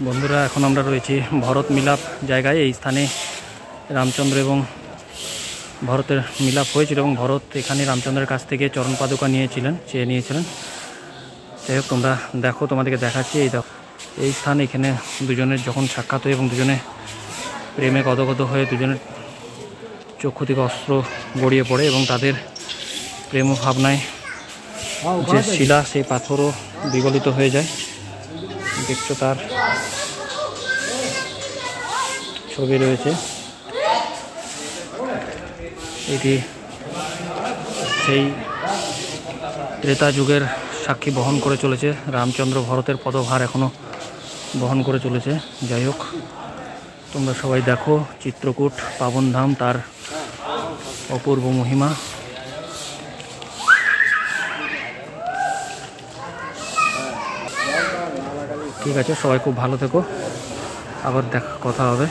বন্ধুরা, এখন আমরা রয়েছি ভরত মিলাপ জায়গায়। এই স্থানে রামচন্দ্র এবং ভরতের মিলাপ হয়েছিল এবং ভরত এখানে রামচন্দ্রের কাছ থেকে চরণ পাদুকা চেয়ে নিয়েছিলেন। যাই হোক, তোমরা দেখো, তোমাদেরকে দেখাচ্ছি। এই স্থান, এখানে দুজনের যখন সাক্ষাৎ হয় এবং দুজনে প্রেমে গদগদ হয়ে দুজনের চক্ষু থেকে অস্ত্র গড়িয়ে পড়ে এবং তাদের প্রেম ভাবনায় যে শিলা, সেই পাথরও বিগলিত হয়ে যায়। দেখছো, তার ছবি রয়েছে। এটি সেই ত্রেতা যুগের সাক্ষী বহন করে চলেছে। রামচন্দ্র ভরতের পদভার এখনো বহন করে চলেছে। যাই হোক, তোমরা সবাই দেখো চিত্রকূট পাবনধাম, তার অপূর্ব মহিমা। ঠিক আছে, সবাই খুব ভালো থেকো, আবার কথা হবে।